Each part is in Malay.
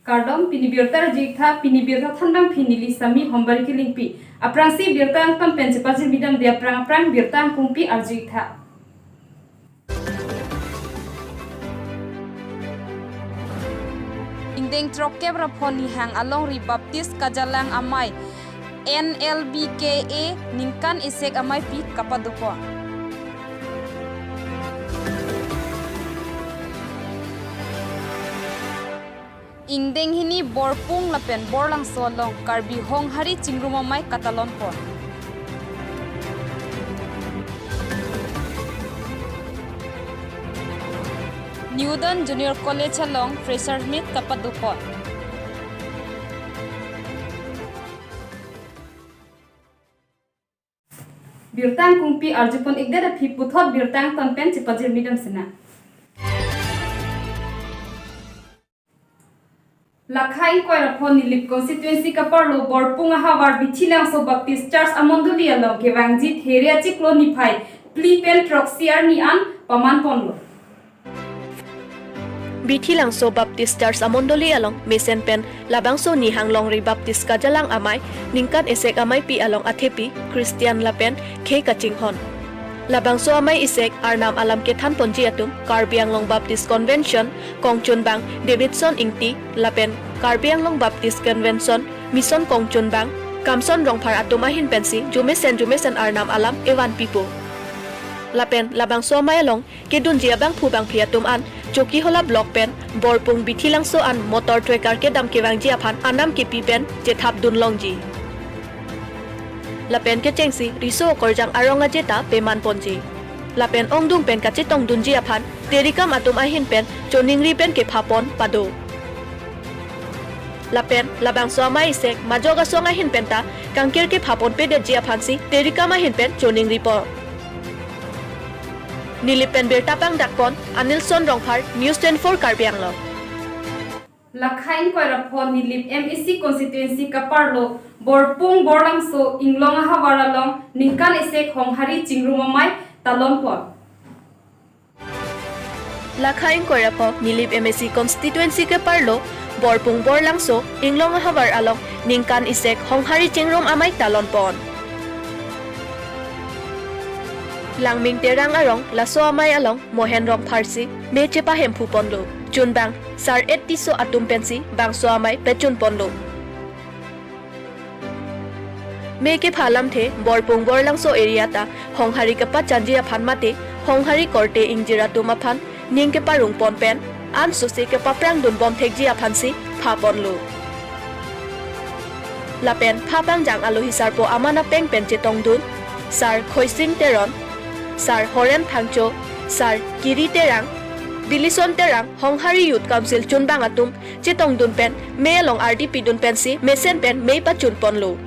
Kardom pini birta jikha pini birta thandang pini lisami hombari kilingpi aprangsi birta tam pencepajir midam dia prang birta kumpi arjikha Indeng trokep raponi hang along ri baptis kajalang amai NLBKA ningkan isek amai pi kapadupo. Indeng hini borpung lapen borlang solong Karbi hong hari cingrumamai katalonpon. Newton Junior College along Fraser Meet kapadupon. Birtang kumpi arjupon igda phi puthot birtang tonpen chipajir midam sena. Lakhai koirapon nilip constituency kaparlo borpunga hawar bithilang so baptist church amonduli along kewangji theria chiklo nifai plipen troxiar ni an paman ponlo. Bithilang so Baptist Church amondoli along Mesen Pen labangso ni hanglong ri Baptist kajalang amai ningkan esek amai pi along athepi Christian lapen ke kachinghon labangso amai isek arnam alam ke than ponji atum Karbi Anglong Baptist Convention Kongchunbang Davidson ingti lapen Karbi Anglong Baptist Convention Mission Kongchunbang Kamson rongphar atum ahin pensi jumesen arnam alam ewan pipo lapen labangso amai along ke dunjia bang phubang phiatum an Joki hola block pen borpung bithilang so an motor tracker ke dam kewang ji aphan anam ke pi pen je thap dun longji lapen ke chengsi riso korjang aronga jeta peman ponji lapen ongdung pen ka chitong dunji aphan terikam atum ahin pen choningri pen ke phapon pado lapen labang so amai sek majoga songa hin penta kangkir ke phapon pe de ji aphan si terikam ahin pen choningri po Nilipen Bertapang Dakpon, Anilson Rongphar, News.News Karbi Anglong. Lakhain koirapon nilip MEC constituency kaparlo borpung borlangso inglong hawaralong ningkan isek honghari cingrumamai talonpon. Lakhain koirapo nilip MEC constituency kaparlo borpung borlangso inglong hawar along ningkan isek honghari cingrum amai talonpon. Langming terang arong laso amai along mohen rong pharsi me chepa hempu ponlo chunbang sar 80 atum pensi bangso amai pechun ponlo me ke phalam the borpung borlangso area ta honghari kapa chanjia phanmate honghari korte ingjira tumaphan ning ke parung pon pen an sose ke paprang dun bom thekji aphansi pha ponlo lapen phapang jang alo hisarpo amana peng pen che tongdun sar khoising teron Sar Horen Thangcho, Sar Kiri Terang, Bilison Terang, Honghari Youth Council Chunbang Atum, Chitong Dunpen, May along RDP Dunpen si, Mesen Pen, May pa Chunpon Lo.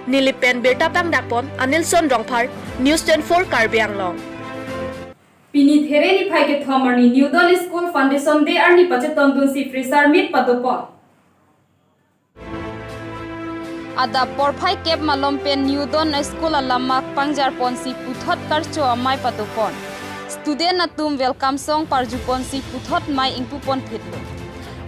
Nilipen Bertapang Dakpon, Anilson Rongphar, News.News Karbi Anglong. Pini there ni phai ke thomarni Newton School Foundation de arni pacheton dun si Fraser Meet padopon. Ada porphai kep malompen Newton School alamak pangjar ponsi puthot karcho amai padupon. Student atum welcome song parjupon si puthot mai ingpupon phitlo.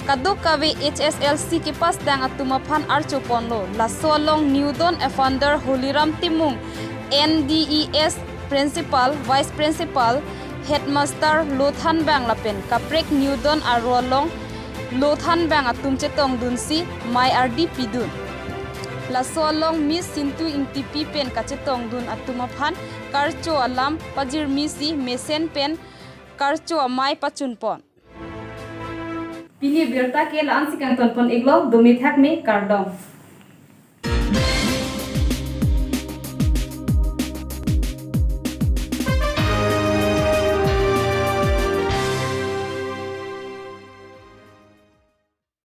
Kaduk kawe HSLC ke pas dang atumaphan archo ponlo. Lasolong Newton founder Holiram Timung NDES principal vice principal headmaster Lothan Bang lapen kaprek Newton arolong Lothan Bang atum chetong dunsi mai RDP dun. Lasolong Miss Sintu Intipi pen kachetong dun atumaphan karcho alam pajir misi mesen pen karcho amai pachunpon. Pini birta ke lan sikang tonpon iglo dumithak me kardom.